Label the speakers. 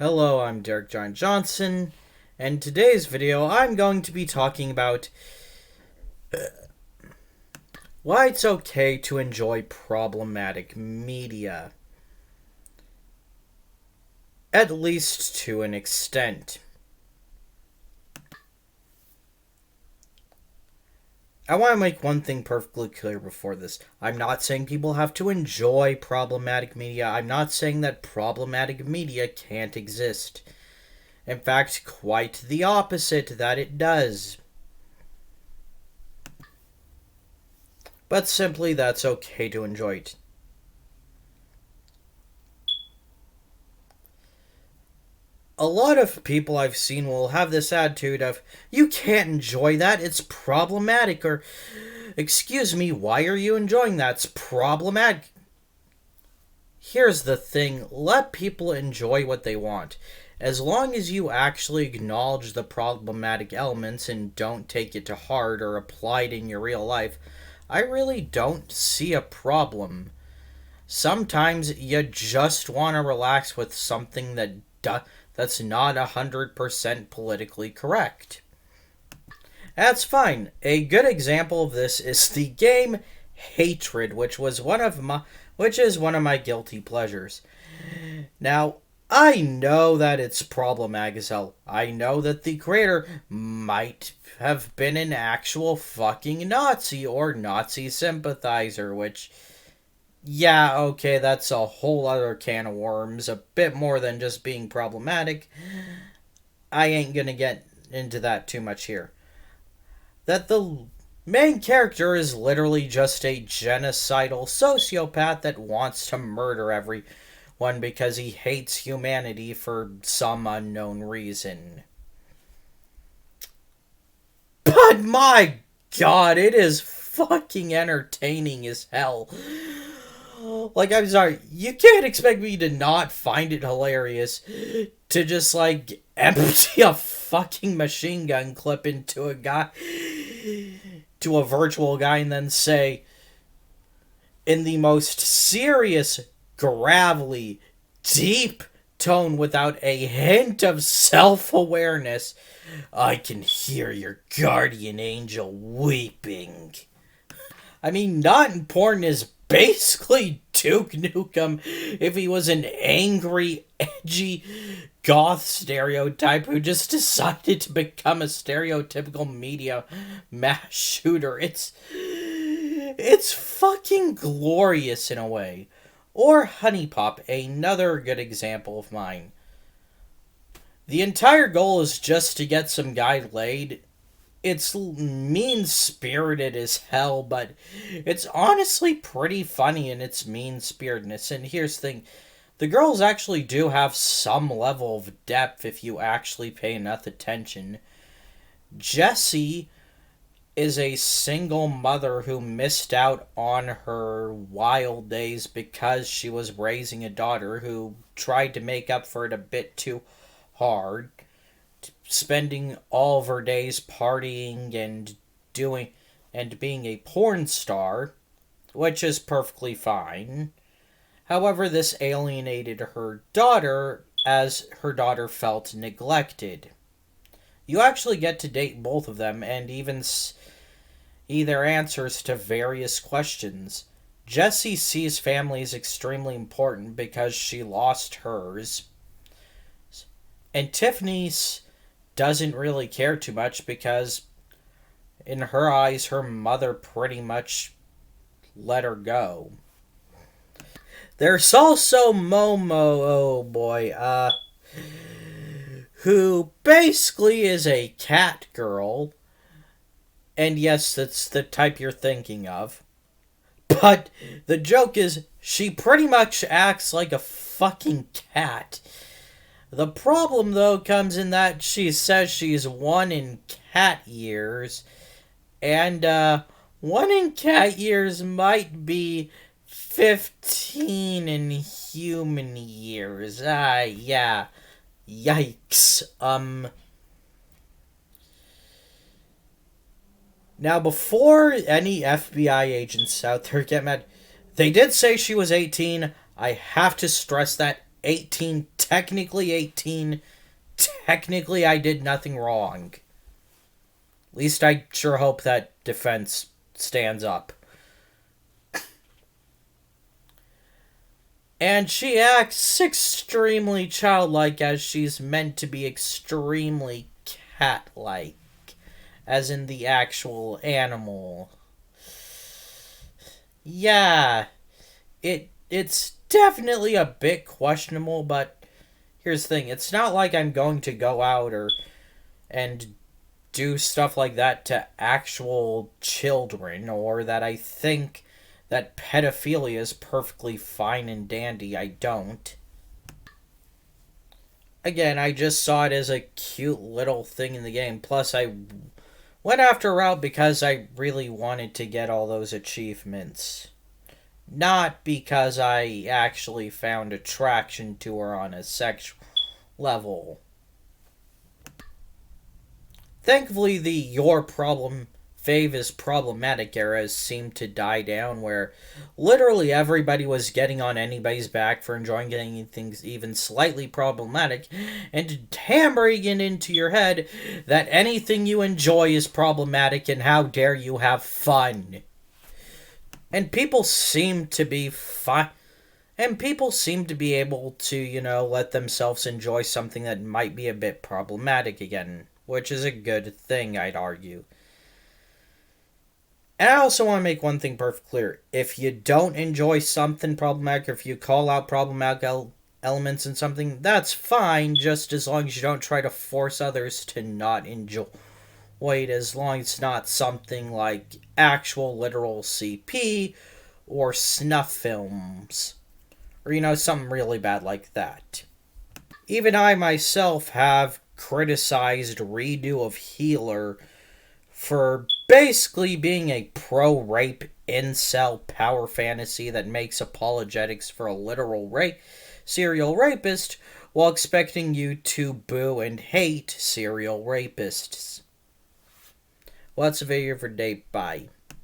Speaker 1: Hello, I'm Derek John Johnson, and today's video I'm going to be talking about why it's okay to enjoy problematic media, at least to an extent. I want to make one thing perfectly clear before this. I'm not saying people have to enjoy problematic media. I'm not saying that problematic media can't exist. In fact, quite the opposite, that it does. But simply that's okay to enjoy it. A lot of people I've seen will have this attitude of, you can't enjoy that, it's problematic, or, excuse me, why are you enjoying that? It's problematic. Here's the thing, let people enjoy what they want. As long as you actually acknowledge the problematic elements and don't take it to heart or apply it in your real life, I really don't see a problem. Sometimes you just want to relax with something that's not 100% politically correct. That's fine. A good example of this is the game Hatred, which is one of my guilty pleasures. Now, I know that it's problematic as hell. I know that the creator might have been an actual fucking Nazi or Nazi sympathizer, which, yeah, okay, that's a whole other can of worms, a bit more than just being problematic. I ain't gonna get into that too much here. That the main character is literally just a genocidal sociopath that wants to murder everyone because he hates humanity for some unknown reason. But my god, it is fucking entertaining as hell. Like, I'm sorry, you can't expect me to not find it hilarious to just, like, empty a fucking machine gun clip into a virtual guy, and then say, in the most serious, gravelly, deep tone without a hint of self-awareness, I can hear your guardian angel weeping. I mean, not important is basically Duke Nukem if he was an angry, edgy goth stereotype who just decided to become a stereotypical media mass shooter. It's fucking glorious in a way. Or Honey Pop, another good example of mine. The entire goal is just to get some guy laid. It's mean-spirited as hell, but it's honestly pretty funny in its mean-spiritedness. And here's the thing, the girls actually do have some level of depth if you actually pay enough attention. Jessie is a single mother who missed out on her wild days because she was raising a daughter who tried to make up for it a bit too hard, spending all of her days partying and being a porn star, which is perfectly fine. However, this alienated her daughter as her daughter felt neglected. You actually get to date both of them and even see their answers to various questions. Jessie sees family as extremely important because she lost hers. And Tiffany's doesn't really care too much because in her eyes her mother pretty much let her go. There's also Momo, oh boy, who basically is a cat girl. And yes, that's the type you're thinking of. But the joke is she pretty much acts like a fucking cat. The problem, though, comes in that she says she's 1 in cat years, and 1 in cat years might be 15 in human years. Yeah. Yikes. Now, before any FBI agents out there get mad, they did say she was 18. I have to stress that 18, technically 18, technically I did nothing wrong. At least I sure hope that defense stands up. And she acts extremely childlike as she's meant to be extremely cat-like, as in the actual animal. Yeah, it's definitely a bit questionable, but here's the thing, it's not like I'm going to go out or and do stuff like that to actual children, or that I think that pedophilia is perfectly fine and dandy. I don't. Again, I just saw it as a cute little thing in the game. Plus, I went after route because I really wanted to get all those achievements. Not because I actually found attraction to her on a sexual level. Thankfully, the your problem fave is problematic eras seemed to die down, where literally everybody was getting on anybody's back for enjoying anything even slightly problematic, and hammering it into your head that anything you enjoy is problematic and how dare you have fun. And people seem to be fine. And people seem to be able to, let themselves enjoy something that might be a bit problematic again, which is a good thing, I'd argue. And I also want to make one thing perfectly clear. If you don't enjoy something problematic, or if you call out problematic elements in something, that's fine, just as long as you don't try to force others to not enjoy it, as long as it's not something like actual literal CP or snuff films. Or, something really bad like that. Even I myself have criticized Redo of Healer for basically being a pro-rape incel power fantasy that makes apologetics for a literal serial rapist while expecting you to boo and hate serial rapists. Well, that's a video for today. Bye.